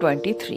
23।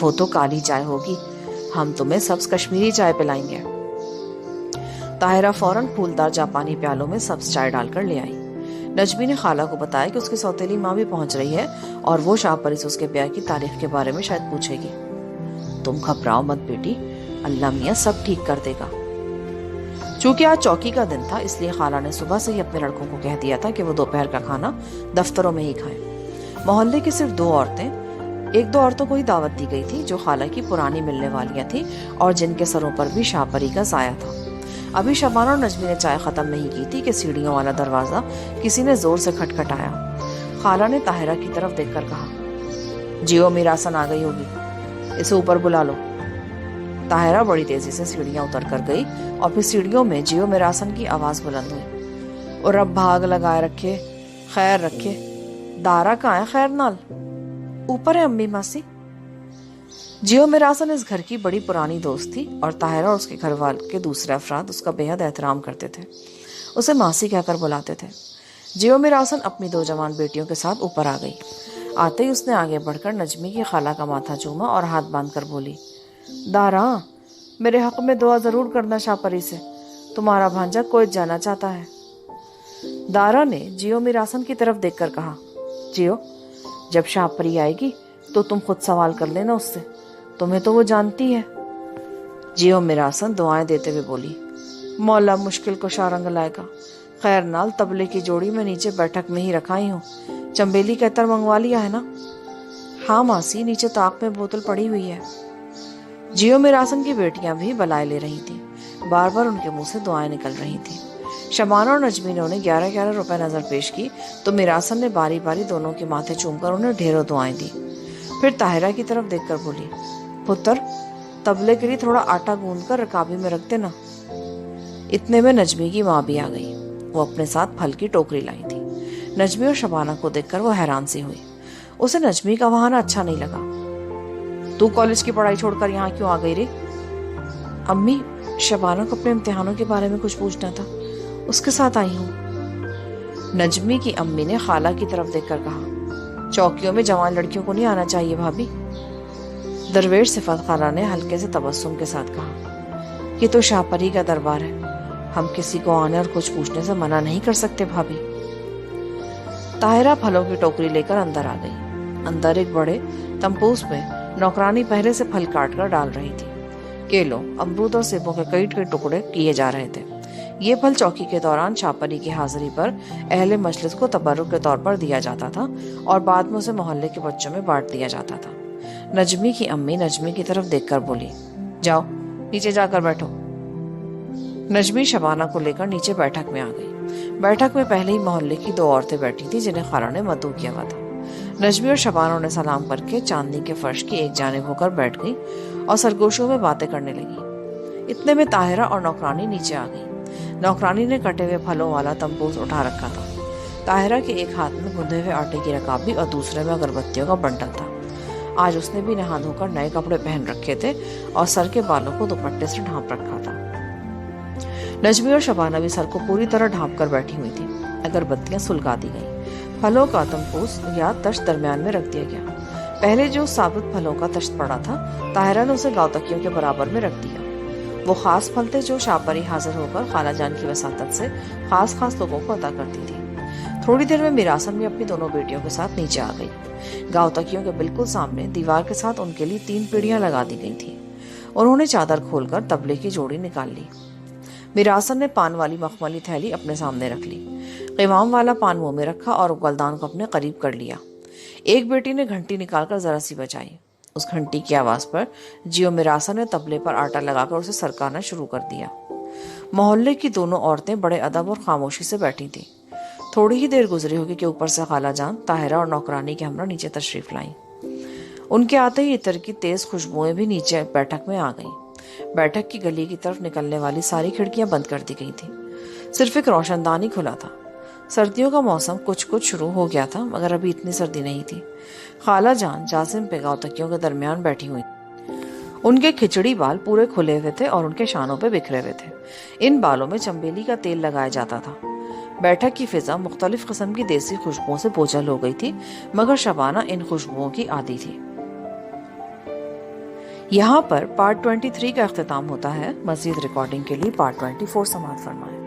وہ تو کالی چائے ہوگی، ہم تمہیں سبز کشمیری چائے پلائیں گے۔ طاہرہ فوراً پھولدار جاپانی پیالوں میں سبز چائے ڈال کر لے آئی۔ نجمی نے خالہ کو بتایا کہ اس کی سوتیلی ماں بھی پہنچ رہی ہے اور وہ شاہ پری سے اس کے بیاہ کی تاریخ کے بارے میں شاید پوچھے گی۔ تم گھبراؤ مت بیٹی، اللہ میاں سب ٹھیک کر دے گا۔ چونکہ آج چوکی کا دن تھا اس لیے خالہ نے صبح سے ہی اپنے لڑکوں کو کہہ دیا تھا کہ وہ دوپہر کا کھانا دفتروں میں ہی کھائیں۔ محلے کی صرف ایک دو عورتوں کو ہی دعوت دی گئی تھی جو خالہ کی پرانی ملنے والیاں تھیں اور جن کے سروں پر بھی شاہ پری کا سایہ تھا۔ ابھی شبانہ اور نجمی نے چائے ختم نہیں کی تھی کہ سیڑھیوں والا دروازہ کسی نے زور سے کھٹکھٹایا۔ خالہ نے طاہرہ کی طرف دیکھ کر کہا، جیو میراسن آ گئی ہوگی، اسے اوپر بلا لو۔ طاہرہ بڑی تیزی سے سیڑھیاں اتر کر گئی اور پھر سیڑھیوں میں جیو میراسن کی آواز بلند ہوئی، اور اب بھاگ لگائے رکھے، خیر رکھے، دارا کہاں ہے خیر نال؟ اوپر ہے امی ماسی۔ جیو میراسن اس گھر کی بڑی پرانی دوست تھی اور طاہرہ اور اس کے گھر والے کے دوسرے افراد اس کا بے حد احترام کرتے تھے، اسے ماسی کہہ کر بلاتے تھے۔ جیو میراسن اپنی 2 جوان بیٹیوں کے ساتھ اوپر آ گئی۔ آتے ہی اس نے آگے بڑھ کر نجمی کی خالہ کا ماتھا چوما اور ہاتھ باندھ کر بولی، دارا میرے حق میں دعا ضرور کرنا شاہ پری سے، تمہارا بھانجا کوئٹ جانا چاہتا ہے۔ دارا نے جیو میراسن کی طرف دیکھ کر کہا، جیو جب شاہ پری آئے گی تو تم خود سوال کر لینا اس سے، تمہیں تو وہ جانتی ہے۔ جیو میراسن دعائیں دیتے ہوئے بولی، مولا مشکل کو شارنگ لائے گا، خیر نال تبلے کی جوڑی میں نیچے بیٹھک میں ہی رکھائی ہوں، چمبیلی کا عطر منگوا لیا ہے نا؟ ہاں ماسی، نیچے طاق میں بوتل پڑی ہوئی ہے۔ جیو میراسن کی بیٹیاں بھی بلائے لے رہی تھیں، بار بار ان کے منہ سے دعائیں نکل رہی تھیں۔ شبانہ اور نجمی نے انہیں 11 روپے نظر پیش کی تو میراسن نے باری باری دونوں کے ماتھے چوم کر انہیں ڈھیروں دعائیں دی۔ پھر طاہرہ کی طرف دیکھ کر بولی، پتر تبلے کے لیے تھوڑا آٹا گوندھ کر رکابی میں رکھ دینا۔ اتنے میں نجمی کی ماں بھی آ گئی، وہ اپنے ساتھ پھل کی ٹوکری لائی تھی۔ نجمی اور شبانہ کو دیکھ کر وہ حیران سی ہوئی، اسے نجمی کا وہاں اچھا نہیں لگا۔ تو کالج کی پڑھائی چھوڑ کر یہاں کیوں آ گئی رے؟ امی، شبانہ کو اپنے امتحانوں کے بارے میں کچھ پوچھنا تھا، اس کے ساتھ آئی ہوں۔ نجمی کی امی نے خالہ کی طرف دیکھ کر کہا، چوکیوں میں جوان لڑکیوں کو نہیں آنا چاہیے بھابھی۔ درویش صفت خالہ نے ہلکے سے تبسم کے ساتھ کہا، یہ تو شاہ پری کا دربار ہے، ہم کسی کو آنے اور کچھ پوچھنے سے منع نہیں کر سکتے بھابھی۔ طاہرہ پھلوں کی ٹوکری لے کر اندر آ گئی۔ اندر ایک بڑے تمپوس میں نوکرانی پہلے سے پھل کاٹ کر ڈال رہی تھی۔ کیلوں، امرود اور سیبوں کے کئی ٹکڑے کیے جا رہے تھے۔ یہ پھل چوکی کے دوران شاہ پری کی حاضری پر اہل مجلس کو تبرک کے طور پر دیا جاتا تھا اور بعد میں اسے محلے کے بچوں میں بانٹ دیا جاتا تھا۔ نجمی کی امی نجمی کی طرف دیکھ کر بولی، جاؤ نیچے جا کر بیٹھو۔ نجمی شبانہ کو لے کر نیچے بیٹھک میں آ گئی۔ بیٹھک میں پہلے ہی محلے کی 2 عورتیں بیٹھی تھی جنہیں خالہ نے مدعو کیا ہوا تھا۔ نجمی اور شبانہ نے سلام کر کے چاندنی کے فرش کی ایک جانب ہو کر بیٹھ گئی اور سرگوشیوں میں باتیں کرنے لگی۔ اتنے میں طاہرہ اور نوکرانی نیچے آ گئی۔ نوکرانی نے کٹے ہوئے پھلوں والا تمپوس اٹھا رکھا تھا۔ طاہرہ کے ایک ہاتھ میں گندھے ہوئے آٹے کی رکابی اور دوسرے میں اگربتیوں کا بنڈل تھا۔ آج اس نے بھی نہا دھو کر نئے کپڑے پہن رکھے تھے اور سر کے بالوں کو دوپٹے سے ڈھانپ رکھا تھا۔ نجمی اور شبانہ بھی سر کو پوری طرح ڈھانپ کر بیٹھی ہوئی تھی۔ اگربتیاں سلگا دی گئی، پھلوں کا تمپوس یا تشت درمیان میں رکھ دیا گیا۔ پہلے جو ثابت پھلوں کا تشت پڑا تھا، طاہرہ نے اسے گاؤ تکیوں کے برابر میں رکھ دیا۔ وہ خاص پھل تھے جو شاہ پری حاضر ہو کر خالہ جان کی وساطت سے خاص لوگوں کو عطا کرتی تھی۔ تھوڑی دیر میں میراسن بھی اپنی دونوں بیٹیوں کے ساتھ نیچے آ گئی۔ گاؤ تکیوں کے بالکل سامنے دیوار کے ساتھ ان کے لیے 3 پیڑیاں لگا دی گئی تھیں۔ انہوں نے چادر کھول کر تبلے کی جوڑی نکال لی۔ میراسن نے پان والی مخملی تھیلی اپنے سامنے رکھ لی، قوام والا پان منہ میں رکھا اور گلدان کو اپنے قریب کر لیا۔ ایک بیٹی نے گھنٹی نکال کر ذرا سی بجائی۔ اس گھنٹی کی آواز پر جیو میراسن نے تبلے پر آٹا لگا کر اسے سرکانا شروع کر دیا۔ محلے کی دونوں عورتیں بڑے ادب اور خاموشی سے بیٹھی تھیں۔ تھوڑی ہی دیر گزری ہوگی کہ اوپر سے خالہ جان طاہرہ اور نوکرانی کے ہمراہ نیچے تشریف لائیں۔ ان کے آتے ہی عطر کی تیز خوشبوئیں بھی نیچے بیٹھک میں آ گئیں۔ بیٹھک کی گلی کی طرف نکلنے والی ساری کھڑکیاں بند کر دی گئی تھیں، صرف ایک روشن دان ہی کھلا تھا۔ سردیوں کا موسم کچھ شروع ہو گیا تھا مگر ابھی اتنی سردی نہیں تھی۔ خالہ جان جاسم پہ گاؤ تکیوں کے درمیان بیٹھی ہوئی، ان کے کھچڑی بال پورے کھلے ہوئے تھے اور ان کے شانوں پہ بکھرے ہوئے تھے۔ ان بالوں میں چمبیلی کا تیل لگایا جاتا تھا۔ بیٹھک کی فضا مختلف قسم کی دیسی خوشبوؤں سے بوجھل ہو گئی تھی مگر شبانہ ان خوشبوؤں کی عادی تھی۔ یہاں پر پارٹ 23 کا اختتام ہوتا ہے. مزید ریکارڈنگ کے لیے پارٹ 24 سماعت فرمائیں.